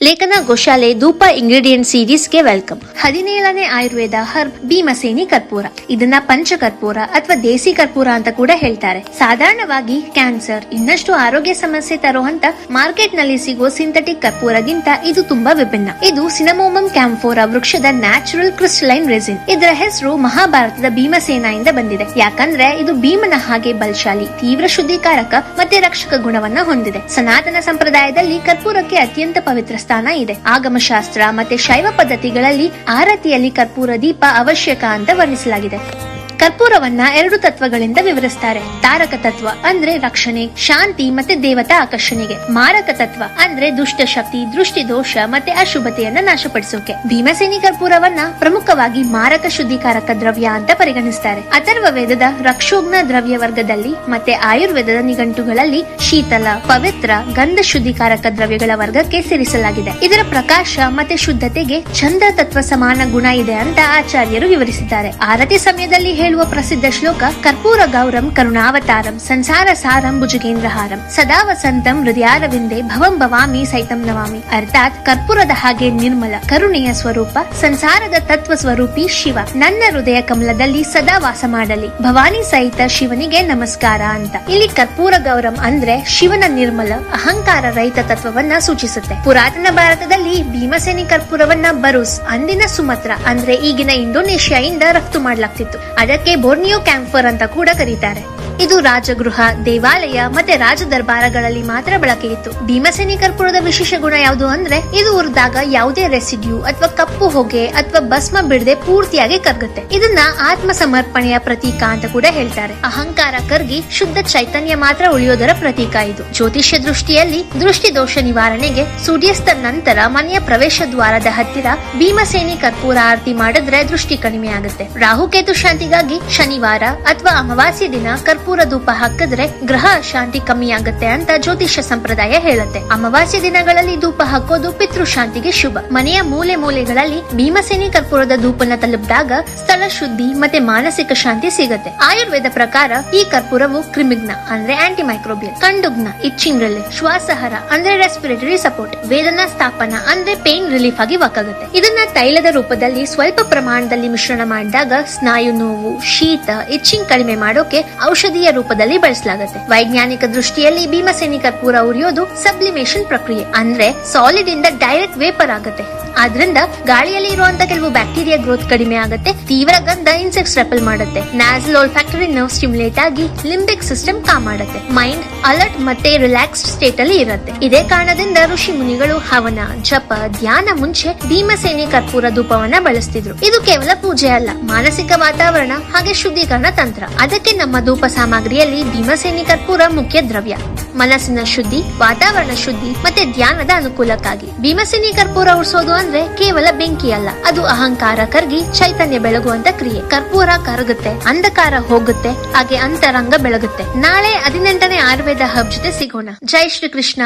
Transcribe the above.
ಲೇಖನ ಗೋಶಾಲೆ ಧೂಪ ಇಂಗ್ರೀಡಿಯೆಂಟ್ ಸೀರೀಸ್ಗೆ ವೆಲ್ಕಮ್. 17ನೇ ಆಯುರ್ವೇದ ಹರ್ಬ್ ಭೀಮಸೇನಿ ಕರ್ಪೂರ. ಇದನ್ನ ಪಂಚಕರ್ಪೂರ ಅಥವಾ ದೇಸಿ ಕರ್ಪೂರ ಅಂತ ಕೂಡ ಹೇಳ್ತಾರೆ. ಸಾಧಾರಣವಾಗಿ ಕ್ಯಾನ್ಸರ್, ಇನ್ನಷ್ಟು ಆರೋಗ್ಯ ಸಮಸ್ಯೆ ತರುವಂತ ಮಾರ್ಕೆಟ್ ನಲ್ಲಿ ಸಿಗುವ ಸಿಂಥೆಟಿಕ್ ಕರ್ಪೂರಗಿಂತ ಇದು ತುಂಬಾ ವಿಭಿನ್ನ. ಇದು ಸಿನಮೋಮಮ್ ಕ್ಯಾಂಫೋರಾ ವೃಕ್ಷದ ನ್ಯಾಚುರಲ್ ಕ್ರಿಸ್ಟಲೈನ್ ರೆಸಿನ್. ಇದರ ಹೆಸರು ಮಹಾಭಾರತದ ಭೀಮಸೇನ ಇಂದ ಬಂದಿದೆ. ಯಾಕಂದ್ರೆ ಇದು ಭೀಮನ ಹಾಗೆ ಬಲಶಾಲಿ, ತೀವ್ರ ಶುದ್ಧೀಕಾರಕ ಮತ್ತೆ ರಕ್ಷಕ ಗುಣವನ್ನ ಹೊಂದಿದೆ. ಸನಾತನ ಸಂಪ್ರದಾಯದಲ್ಲಿ ಕರ್ಪೂರಕ್ಕೆ ಅತ್ಯಂತ ಪವಿತ್ರ ಸ್ಥಾನ ಇದೆ. ಆಗಮಶಾಸ್ತ್ರ ಮತ್ತೆ ಶೈವ ಪದ್ಧತಿಗಳಲ್ಲಿ ಆರತಿಯಲ್ಲಿ ಕರ್ಪೂರ ದೀಪ ಅವಶ್ಯಕ ಅಂತ ವರ್ಣಿಸಲಾಗಿದೆ. ಕರ್ಪೂರವನ್ನ 2 ತತ್ವಗಳಿಂದ ವಿವರಿಸ್ತಾರೆ. ತಾರಕ ತತ್ವ ಅಂದ್ರೆ ರಕ್ಷಣೆ, ಶಾಂತಿ ಮತ್ತೆ ದೇವತಾ ಆಕರ್ಷಣೆಗೆ. ಮಾರಕ ತತ್ವ ಅಂದ್ರೆ ದುಷ್ಟ ಶಕ್ತಿ, ದೃಷ್ಟಿ ದೋಷ ಮತ್ತೆ ಅಶುಭತೆಯನ್ನ ನಾಶಪಡಿಸೋಕೆ. ಭೀಮಸೇನಿ ಕರ್ಪೂರವನ್ನ ಪ್ರಮುಖವಾಗಿ ಮಾರಕ ಶುದ್ಧೀಕಾರಕ ದ್ರವ್ಯ ಅಂತ ಪರಿಗಣಿಸ್ತಾರೆ. ಅಥರ್ವ ವೇದದ ರಕ್ಷೋಗ್ನ ದ್ರವ್ಯ ವರ್ಗದಲ್ಲಿ ಮತ್ತೆ ಆಯುರ್ವೇದದ ನಿಘಂಟುಗಳಲ್ಲಿ ಶೀತಲ, ಪವಿತ್ರ, ಗಂಧ ಶುದ್ಧೀಕಾರಕ ದ್ರವ್ಯಗಳ ವರ್ಗಕ್ಕೆ ಸೇರಿಸಲಾಗಿದೆ. ಇದರ ಪ್ರಕಾಶ ಮತ್ತೆ ಶುದ್ಧತೆಗೆ ಚಂದ್ರ ತತ್ವ ಸಮಾನ ಗುಣ ಇದೆ ಅಂತ ಆಚಾರ್ಯರು ವಿವರಿಸಿದ್ದಾರೆ. ಆರತಿ ಸಮಯದಲ್ಲಿ ಹೇಳುವ ಪ್ರಸಿದ್ಧ ಶ್ಲೋಕ ಕರ್ಪೂರ ಗೌರಂ ಕರುಣಾವತಾರಂ ಸಂಸಾರ ಸಾರಂ ಭುಜಗೇಂದ್ರಹಾರಂ ಸದಾ ವಸಂತಂ ಹೃದಯಾರವಿಂದೆ ಭವಂ ಭವಾಮಿ ಸೈತಂ ನವಾಮಿ. ಅರ್ಥಾತ್ ಕರ್ಪೂರದ ಹಾಗೆ ನಿರ್ಮಲ, ಕರುಣೆಯ ಸ್ವರೂಪ, ಸಂಸಾರದ ತತ್ವ ಸ್ವರೂಪಿ ಶಿವ ನನ್ನ ಹೃದಯ ಕಮಲದಲ್ಲಿ ಸದಾ ವಾಸ ಮಾಡಲಿ. ಭವಾನಿ ಸಹಿತ ಶಿವನಿಗೆ ನಮಸ್ಕಾರ ಅಂತ. ಇಲ್ಲಿ ಕರ್ಪೂರ ಗೌರಂ ಅಂದ್ರೆ ಶಿವನ ನಿರ್ಮಲ, ಅಹಂಕಾರ ರಹಿತ ತತ್ವವನ್ನ ಸೂಚಿಸುತ್ತೆ. ಪುರಾತನ ಭಾರತದಲ್ಲಿ ಭೀಮಸೇನಿ ಕರ್ಪೂರವನ್ನ ಬರುಸ್, ಅಂದಿನ ಸುಮತ್ರ ಅಂದ್ರೆ ಈಗಿನ ಇಂಡೋನೇಷ್ಯಾ ಇಂದ ರಫ್ತು ಮಾಡಲಾಗ್ತಿತ್ತು. ಅದಕ್ಕೆ ಬೋರ್ನಿಯೋ ಕ್ಯಾಂಫರ್ ಅಂತ ಕೂಡ ಕರೀತಾರೆ. ಇದು ರಾಜಗೃಹ, ದೇವಾಲಯ ಮತ್ತೆ ರಾಜ ದರ್ಬಾರಗಳಲ್ಲಿ ಮಾತ್ರ ಬಳಕೆ ಇತ್ತು. ಭೀಮಸೇನಿ ಕರ್ಪೂರದ ವಿಶೇಷ ಗುಣ ಯಾವುದು ಅಂದ್ರೆ ಇದು ಉರಿದಾಗ ಯಾವುದೇ ರೆಸಿಡ್ಯೂ ಅಥವಾ ಕಪ್ಪು ಹೊಗೆ ಅಥವಾ ಭಸ್ಮ ಬಿಡದೆ ಪೂರ್ತಿಯಾಗಿ ಕರಗುತ್ತೆ. ಇದನ್ನ ಆತ್ಮ ಸಮರ್ಪಣೆಯ ಪ್ರತೀಕ ಅಂತ ಕೂಡ ಹೇಳ್ತಾರೆ. ಅಹಂಕಾರ ಕರ್ಗಿ ಶುದ್ಧ ಚೈತನ್ಯ ಮಾತ್ರ ಉಳಿಯೋದರ ಪ್ರತೀಕ ಇದು. ಜ್ಯೋತಿಷ್ಯ ದೃಷ್ಟಿಯಲ್ಲಿ ದೃಷ್ಟಿ ದೋಷ ನಿವಾರಣೆಗೆ ಸೂರ್ಯಾಸ್ತ ನಂತರ ಮನೆಯ ಪ್ರವೇಶ ದ್ವಾರದ ಹತ್ತಿರ ಭೀಮಸೇನಿ ಕರ್ಪೂರ ಆರತಿ ಮಾಡಿದ್ರೆ ದೃಷ್ಟಿ ಕಡಿಮೆ ಆಗುತ್ತೆ. ರಾಹುಕೇತು ಶಾಂತಿಗಾಗಿ ಶನಿವಾರ ಅಥವಾ ಅಮಾವಾಸ್ಯ ದಿನ ಕರ್ಪೂರ ಧೂಪ ಹಾಕಿದ್ರೆ ಗ್ರಹ ಶಾಂತಿ ಕಮ್ಮಿ ಆಗುತ್ತೆ ಅಂತ ಜ್ಯೋತಿಷ್ಯ ಸಂಪ್ರದಾಯ ಹೇಳುತ್ತೆ. ಅಮಾವಾಸ್ಯ ದಿನಗಳಲ್ಲಿ ಧೂಪ ಹಾಕೋದು ಪಿತೃ ಶಾಂತಿಗೆ ಶುಭ. ಮನೆಯ ಮೂಲೆ ಮೂಲೆಗಳಲ್ಲಿ ಭೀಮಸೇನಿ ಕರ್ಪೂರದ ಧೂಪನ ತಲುಪಿದಾಗ ಸ್ಥಳ ಶುದ್ಧಿ ಮತ್ತೆ ಮಾನಸಿಕ ಶಾಂತಿ ಸಿಗುತ್ತೆ. ಆಯುರ್ವೇದ ಪ್ರಕಾರ ಈ ಕರ್ಪೂರವು ಕ್ರಿಮಿಗ್ನ ಅಂದ್ರೆ ಆಂಟಿ ಮೈಕ್ರೋಬಿಯಲ್, ಕಂಡುಗ್ನ ಇಚ್ಚಿಂಗ್ ರಿಲೀಫ್, ಶ್ವಾಸಹರ ಅಂದ್ರೆ ರೆಸ್ಪಿರೇಟರಿ ಸಪೋರ್ಟ್, ವೇದನಾ ಸ್ಥಾಪನ ಅಂದ್ರೆ ಪೇನ್ ರಿಲೀಫ್ ಆಗಿ ವರ್ಕ್ ಆಗುತ್ತೆ. ಇದನ್ನ ತೈಲದ ರೂಪದಲ್ಲಿ ಸ್ವಲ್ಪ ಪ್ರಮಾಣದಲ್ಲಿ ಮಿಶ್ರಣ ಮಾಡಿದಾಗ ಸ್ನಾಯು ನೋವು, ಶೀತ, ಇಚ್ಚಿಂಗ್ ಕಡಿಮೆ ಮಾಡೋಕೆ ಔಷಧಿಯ ರೂಪದಲ್ಲಿ ಬಳಸಲಾಗುತ್ತೆ. ವೈಜ್ಞಾನಿಕ ದೃಷ್ಟಿಯಲ್ಲಿ ಭೀಮಸೇನಿ ಕರ್ಪೂರ ಉರಿಯೋದು ಸಬ್ಲಿಮೇಷನ್ ಪ್ರಕ್ರಿಯೆ ಅಂದ್ರೆ ಸಾಲಿಡ್ ಇಂದ ಡೈರೆಕ್ಟ್ ವೇಪರ್ ಆಗುತ್ತೆ. ಆದ್ರಿಂದ ಗಾಳಿಯಲ್ಲಿ ಇರುವಂತ ಕೆಲವು ಬ್ಯಾಕ್ಟೀರಿಯಾ ಗ್ರೋತ್ ಕಡಿಮೆ ಆಗುತ್ತೆ. ತೀವ್ರ ಗಂಧ ಇನ್ಸೆಕ್ಟ್ಸ್ ರೆಪಲ್ ಮಾಡುತ್ತೆ. ನ್ಯಾಸಲ್ ಓಲ್ಫ್ಯಾಕ್ಟರಿ ನರ್ವ್ ಸ್ಟಿಮ್ಯುಲೇಟ್ ಆಗಿ ಲಿಂಬಿಕ್ ಸಿಸ್ಟಮ್ ಕಾಮ್ ಮಾಡುತ್ತೆ. ಮೈಂಡ್ ಅಲರ್ಟ್ ಮತ್ತೆ ರಿಲ್ಯಾಕ್ಸ್ಡ್ ಸ್ಟೇಟ್ ಅಲ್ಲಿ ಇರುತ್ತೆ. ಇದೇ ಕಾರಣದಿಂದ ಋಷಿ ಮುನಿಗಳು ಹವನ, ಜಪ, ಧ್ಯಾನ ಮುಂಚೆ ಭೀಮಸೇನಿ ಕರ್ಪೂರ ಧೂಪವನ್ನ ಬಳಸ್ತಿದ್ರು. ಇದು ಕೇವಲ ಪೂಜೆ ಅಲ್ಲ, ಮಾನಸಿಕ ವಾತಾವರಣ ಹಾಗೆ ಶುದ್ಧೀಕರಣ ತಂತ್ರ. ಅದಕ್ಕೆ ನಮ್ಮ ಧೂಪ ಸಾಮಗ್ರಿಯಲ್ಲಿ ಭೀಮಸೇನಿ ಕರ್ಪೂರ ಮುಖ್ಯ ದ್ರವ್ಯ. ಮನಸ್ಸಿನ ಶುದ್ಧಿ, ವಾತಾವರಣ ಶುದ್ಧಿ ಮತ್ತೆ ಧ್ಯಾನದ ಅನುಕೂಲಕ್ಕಾಗಿ. ಭೀಮಸೇನಿ ಕರ್ಪೂರ ಉರಿಸೋದು ಅಂದ್ರೆ ಕೇವಲ ಬೆಂಕಿ ಅಲ್ಲ, ಅದು ಅಹಂಕಾರ ಕರ್ಗಿ ಚೈತನ್ಯ ಬೆಳಗುವಂತ ಕ್ರಿಯೆ. ಕರ್ಪೂರ ಕರಗುತ್ತೆ, ಅಂಧಕಾರ ಹೋಗುತ್ತೆ, ಹಾಗೆ ಅಂತರಂಗ ಬೆಳಗುತ್ತೆ. ನಾಳೆ 18ನೇ ಆಯುರ್ವೇದ ಹಬ್ ಜೊತೆ ಸಿಗೋಣ. ಜೈ ಶ್ರೀ ಕೃಷ್ಣ.